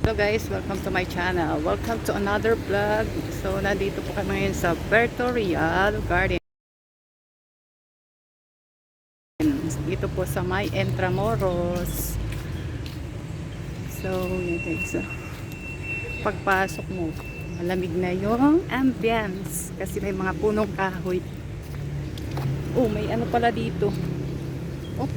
Hello guys, welcome to my channel. Welcome to another vlog. So nandito po kami ngayon sa Puerto Real Garden. Dito po sa may Intramuros. So yun guys, pagpasok mo, malamig na yung ambience kasi may mga punong kahoy. Oh, may ano pala dito. Oh,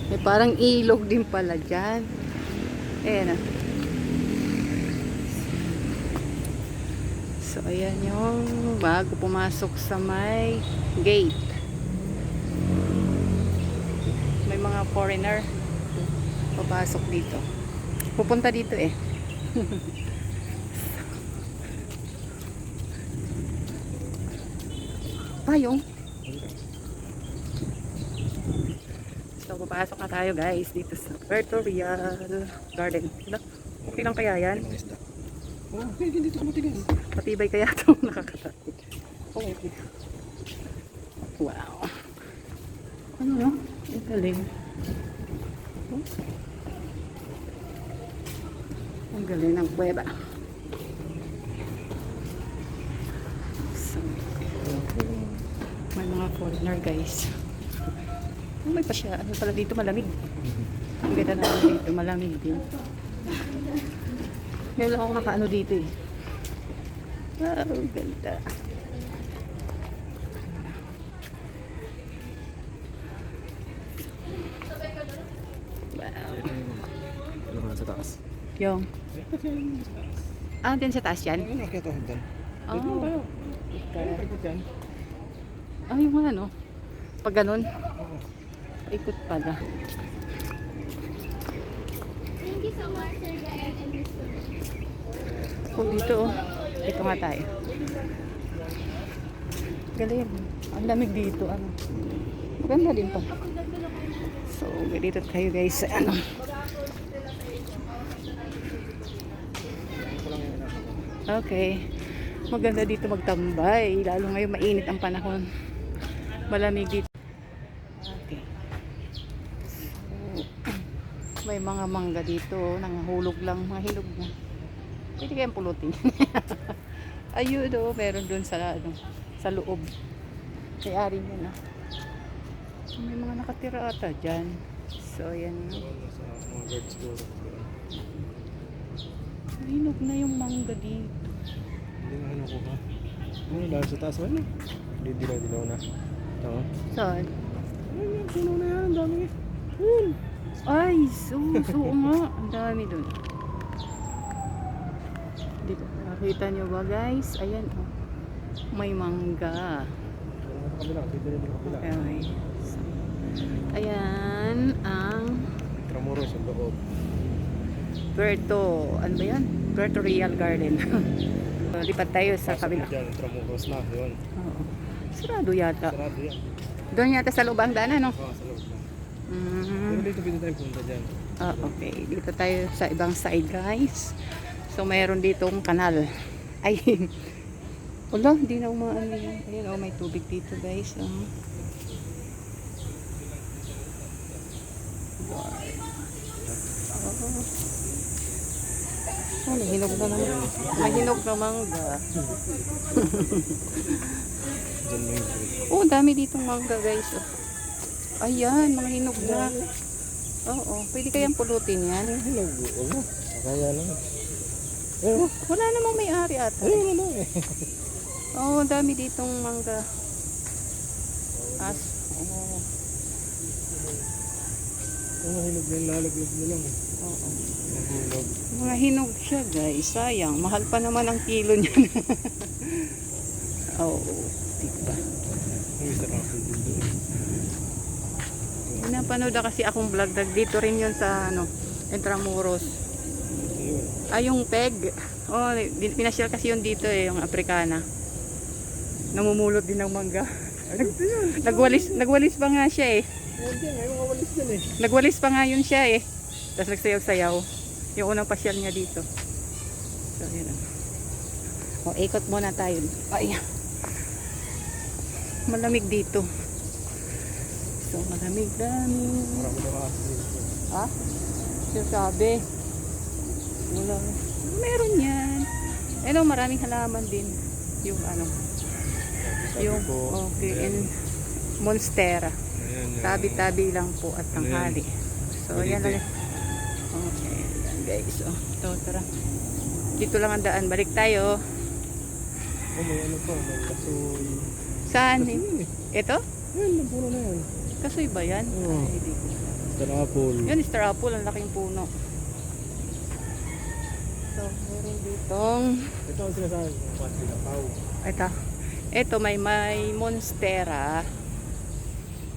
may parang ilog din pala dyan. Ayan na. So, ayan yung bago pumasok sa may gate. May mga foreigner papasok dito. Pupunta dito eh. Payong. So, papasok na tayo guys dito sa Puerto Real Garden. Okay lang kaya yan? Oh, hindi dito matigas. Matibay kaya ito, nakakatakot. Okay. Wow. Ano no? Ang galing. Oh. Ang galing ng kuweba. So, may mga foreigner guys. Oh, may pa siya. Ano pala dito malamig. Ang ganda naman dito, malamig din. Ngayon lang ako nakaano dito eh. Wow, ganda. Wow. Ano ka sa taas? Yung. Ah, din sa taas yan? Ano nakita ko dyan? Oh. Ikot dyan. Ah, yung ano. Pag ganun. Ikot pala. Thank you so much, Sir Gael and Miss Tully. Kung dito oh. Dito nga tayo. Galing. Ang lamig dito. Ano. Maganda din pa. So, dito tayo guys sa ano. Okay. Maganda dito magtambay. Lalo ngayon mainit ang panahon. Malamig dito. Okay. So, may mga mangga dito. Nanghulog lang. Mga hinog na. Pwede kayang pulutin. Ayun o. Meron dun sa, ano, sa loob. May-ari niya na. May mga nakatira ata dyan. So, ayan. Sa mga birds ko. Hinog na yung mangga dito. Hindi na ano ko ha. Ano dahil sa taas man eh. Hindi dilaw na. Tama? Saan? Ayun yung puno na yan. Ang dami eh. Ayun. Ay, so nga. Ang dami dun. Dito. Nakita nyo ba guys? Ayan oh. May mangga. Sa kabila. Dito rin sa kabila. Okay. So, ayan ang Intramuros yung loob. Puerto, ano ba yan? Puerto Real Garden. So, lipat tayo sa kabila. Dyan, Intramuros na. Yun. Oo. Sarado yata. Sarado yan. Doon yata sa loob ang daanan, no? Oo, sa loob na. Mm. Pero dito pwede tayo punta dyan. Ah, okay. Dito tayo sa ibang side, guys. So, mayroon ditong kanal. Ay, wala, hindi na umaano yan. Ayun, oh, may tubig dito, guys. Oh. Oh, nahinog na naman. Nahinog na mangga. Dyan yung break. Oh, dami ditong mangga, guys. Oh. Ayan, mga hinog na. Oo, pwede kayang pulutin yan. Hinog. Oo. Kaya lang. Eh, Wala namang may-ari ata. ayun na eh. Oo, dami ditong mangga. As, oh, Ang hinog na yung lalaglag na lang. oo. Hinog. Mga hinog siya, guys. Sayang. Mahal pa naman ang kilo niyan. Oo, diba? Ang sarap din doon. Napanood na kasi akong vlog. Dito rin yun sa, ano, Intramuros. Ayun. Ay, yung peg. Oh, pinasyal kasi yun dito eh, yung Africana. Namumulot din ng mangga. Nagwalis pa nga siya eh. Ayun dyan, may mga walis dyan eh. Nagwalis pa nga yun siya eh. Tapos nagsayaw-sayaw. Yung unang pasyal niya dito. So, yun. O, ikot muna tayo. Ay. Malamig dito. So, malamig dami. Marami na kasi dito. Ha? Sinasabi. Wala. Meron yan. Ano, maraming halaman din. Yung ano, Sabi yung ko, okay, ayan. and monstera. Ayan, yung- Tabi-tabi lang po at tanghali. So, yan Balite. lang. Okay, yan guys. Oh, ito, tara. Dito lang ang daan. Balik tayo. Oh, may ano pa, may kasoy. Saan? Kasoy. Ito? Ayan, ang puno na yan. Kasoy ba yan? Oo. Ay, di ko. Star apple. Yan, star apple. Ang laking puno. So, meron ditong... Ito ang sinasabi ng pati na pao. Ito, may monstera.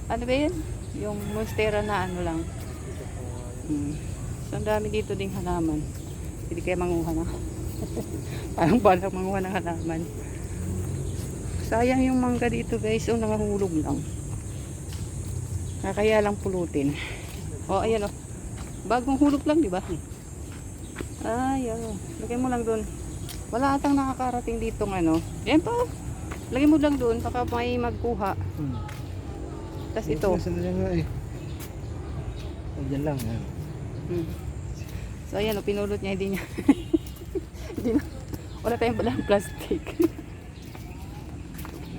Ano ba yan? Yung monstera na ano lang. Ito po nga yun. So, ang dami dito ding halaman. Hindi kaya manguha na. Parang balak manguha ng halaman. Sayang yung mangga dito guys. O, nangahulog lang. Kaya lang pulutin. O, ayan o. Bagong hulog lang, di ba? Ay, o. Lagay mo lang doon. Wala atang nakakarating dito ng ano. Yan pa. Lagay mo lang doon. Baka may magkuha. Tapos ito. Sandali nga eh. Oh, yan lang. Yan. So ayan o, pinulot niya, hindi niya. Hindi na. Wala tayong palang plastic.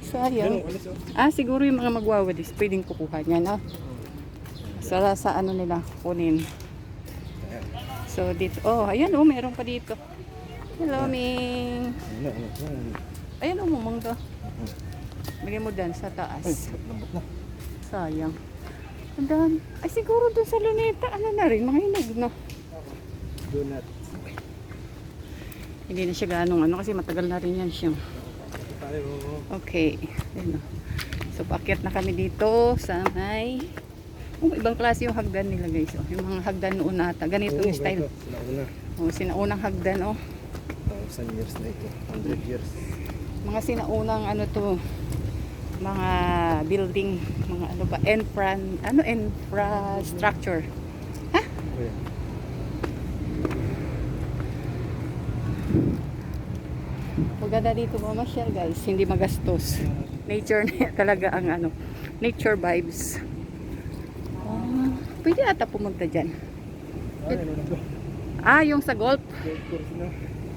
Sayang. Yan, alis oh. Siguro yung mga magwawalis, pwedeng kukuha niya, no? Sa ano nila, kunin. Ayan. So dito, ayan o, meron pa dito. Hello, Ming. Ayan o, mumangga. Lagay mo dyan sa Ay, taas. lambot na. Sayang. Ang dami. Ay, siguro dun sa luneta, ano na rin, mga hinog na. Donut. Hindi na siya ganong ano, kasi matagal na rin yan siya. Ito tayo. Okay. Ayan o. So, paakyat na kami dito sa may... ibang klase yung hagdan nila guys. Yung mga hagdan noon ata. Ganito yung style. Sinauna. Sinaunang hagdan. 1,000 years na ito. 100 years. Mga sinaunang ano to. Mga building. Mga ano ba. Infrastructure. Ayan. Maganda dito mamasyal guys. Hindi magastos. Nature talaga ang ano. Nature vibes. Pwede ata pumunta dyan. Ay, ano na ba? Yung sa golf. Golf course na.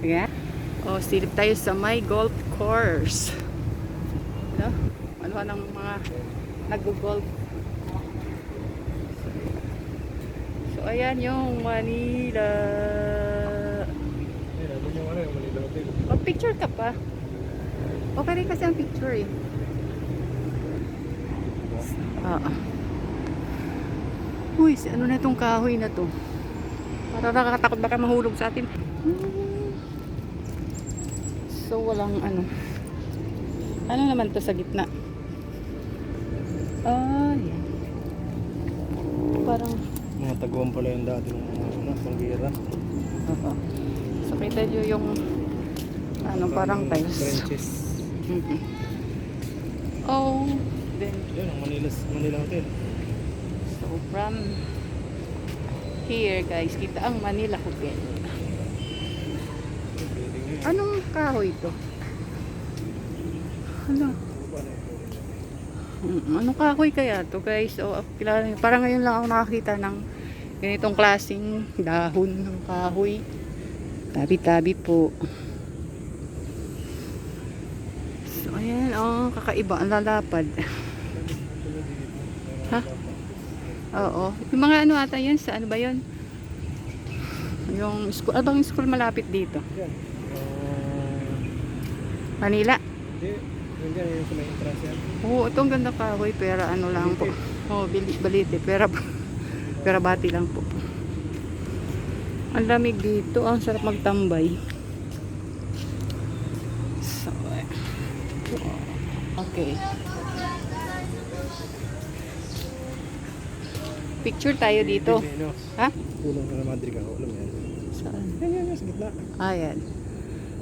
Yeah. Silip tayo sa my golf course. No? Ano ng mga nag-golf. So, ayan yung Manila. Ayan, ano yung ano, yung Manila Hotel. Picture ka pa. Okay rin kasi ang picture eh. Uy, ano na itong kahoy na to? Para nakakatakot baka mahulog sa atin. So, walang ano. Ano naman to sa gitna? Yan. Parang, Mga taguan pala yung dati ng mga panggira. so kita nyo yung ano, parang tiles. Trenches. Then, Yan, ang Manila Hotel. so from here guys, kita ang Manila Hotel. Anong kahoy to? Ano? Anong kahoy kaya to guys? Kilala nyo. Parang ngayon lang ako nakakita ng ganitong klaseng dahon ng kahoy. Tabi-tabi po. So ayan, kakaiba ang lalapad. Ha? Oo. Yung mga ano ata yun, sa ano ba yun? Yung school, ano bang school malapit dito? Yan. Manila? Hindi. Hindi yung sa may entrance yan. Oo, itong ganda kahoy, pero ano lang po. Balite, pero bati lang po. Ang lamig dito, ang sarap magtambay. So, okay. Picture tayo dito. Ano? Ha? Puno ng Madrid ka. Alam yan. Saan? Yan, sa gitna. Ayan.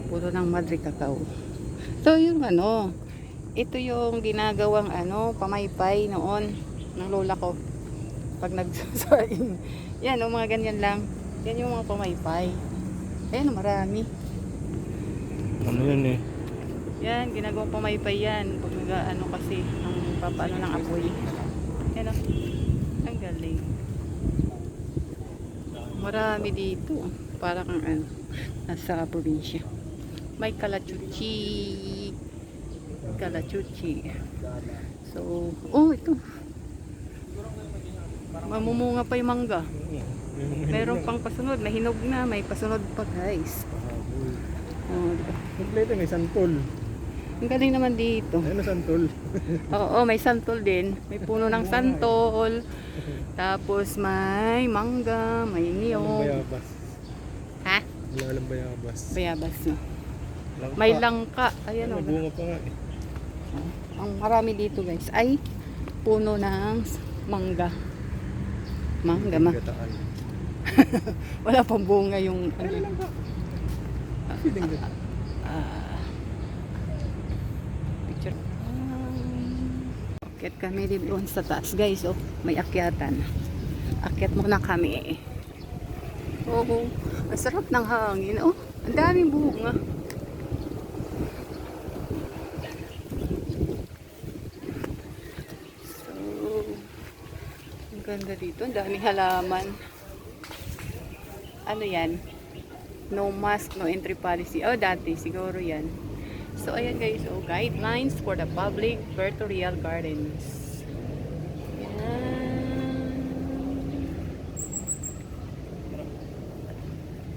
Puro ng Madre Cacao. So, yung ano, ito yung ginagawang ano, pamaypay noon ng lola ko. Pag nagsasaing. Yan, mga ganyan lang. Yan yung mga pamaypay. Ayan, marami. Ano yan eh? Yan, ginagawang pamaypay yan. Pag nag-ano kasi, ang papaano ng apoy. Yan o. Ang galing. Marami dito. Parang ano, nasa probinsya. May kalachuchi. Kalachuchi. So, oh, ito. Mamumunga pa yung mangga. Meron pang pasunod. May hinog na. May pasunod pa, guys. Oh, diba? Kompleto, may santol. Ang galing naman dito. Ayun na santol. Oo, may santol din. May puno ng santol. Tapos may mangga, may Walang niyog. bayabas. Ha? Walang bayabas. Bayabas no. Langka. May langka. Ayan o. May bunga pa nga eh. Ang marami dito guys ay puno ng mangga. Mangga ma. Gataan. Wala pang bunga yung ano. Ay, langka. Feeling good. Picture. Akyat kami din doon sa taas guys. Oh, may akyatan. Akyat muna kami. Oo. Ang sarap ng hangin. Oh, ang daming bunga. So, ang ganda dito. Ang daming halaman. Ano yan? No mask, no entry policy. Oh, dati. Siguro yan. So, ayan guys. Oh, guidelines for the public Bertorial Gardens.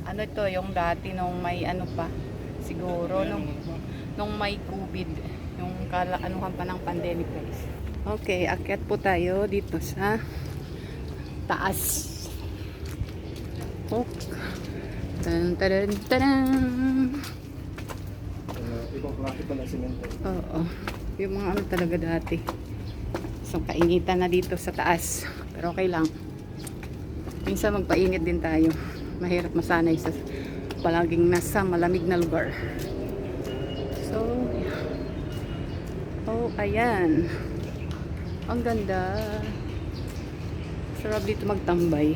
Ano ito, yung dati nung may ano pa, siguro nung may COVID, yung anuhan pa ng pandemic guys. Okay, akyat po tayo dito sa taas. Oh. Tan taran taran. Ibang klase pa ng simento. Oo. Yung mga ano talaga dati. So, kainitan na dito sa taas. Pero okay lang. Minsan magpainit din tayo. Mahirap masanay sa palaging nasa malamig na lugar. So, oh, ayan. Ang ganda. Sarap dito magtambay.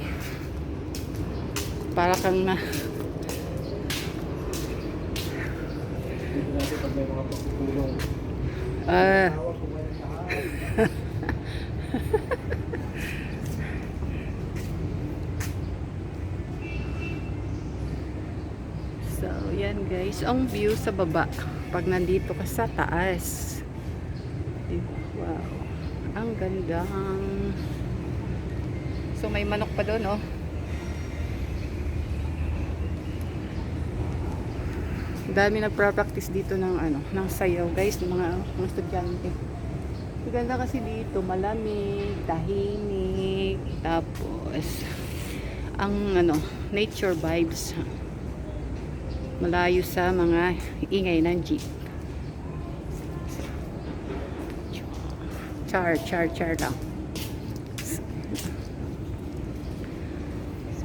Para kang na Dito natin pag may mga pagtulong. So, yan guys, ang view sa baba pag nandito ka sa taas. Wow. Ang ganda. So, may manok pa doon, oh. Dami nagpa-practice dito ng ano, ng sayaw, guys, ng mga estudyante. Ang ganda kasi dito, malamig, tahimik, tapos ang ano, nature vibes. Malayo sa mga ingay ng jeep. Char lang.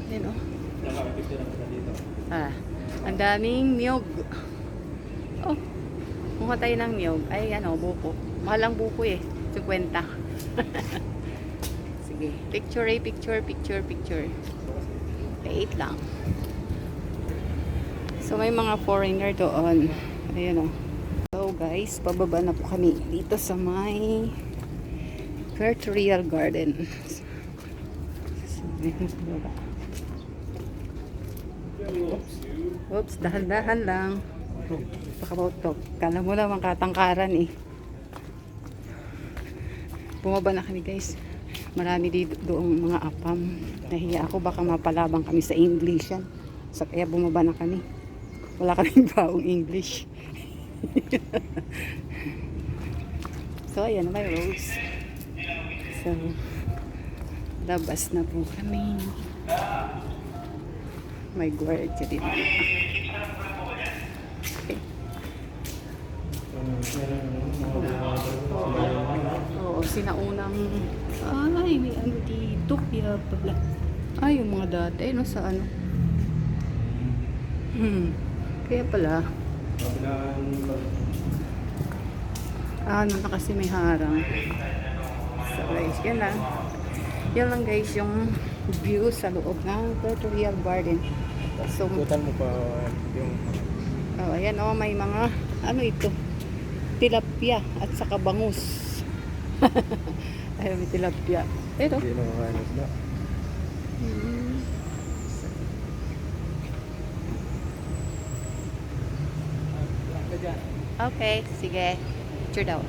Yan, oh. Ang daming niyog. Oh, kumuha tayo ng niyog. Ay, ano, buko. Mahal ang buko eh. 50. Sige. Picture. Wait lang. So, may mga foreigner doon. Ayan o. So, guys, pababa na po kami dito sa may Bertorial Garden. Oops, dahan-dahan lang. Pakabautok. Kala mo naman katangkaran eh. Bumaba na kami guys. Marami dito doong mga apam. Nahiya ako baka mapalabang kami sa English yan. So kaya bumaba na kami. Wala kaming baong English. So ayan, may rose. So labas na po kami. May guardia din. Okay. Oo, sinaunang ay, may ano dito kaya pala. Ay, yung mga dati, no, sa ano. Kaya pala. Ano na kasi may harang. So guys, yan lang. Yan lang guys yung view sa loob ng Bertorial Garden. So, Ikutan mo pa yung oh, ayan oh, may mga ano ito, tilapia at saka bangus. Ayun, may tilapia. Ito. hindi nakakain na. Okay, sige. Picture daw.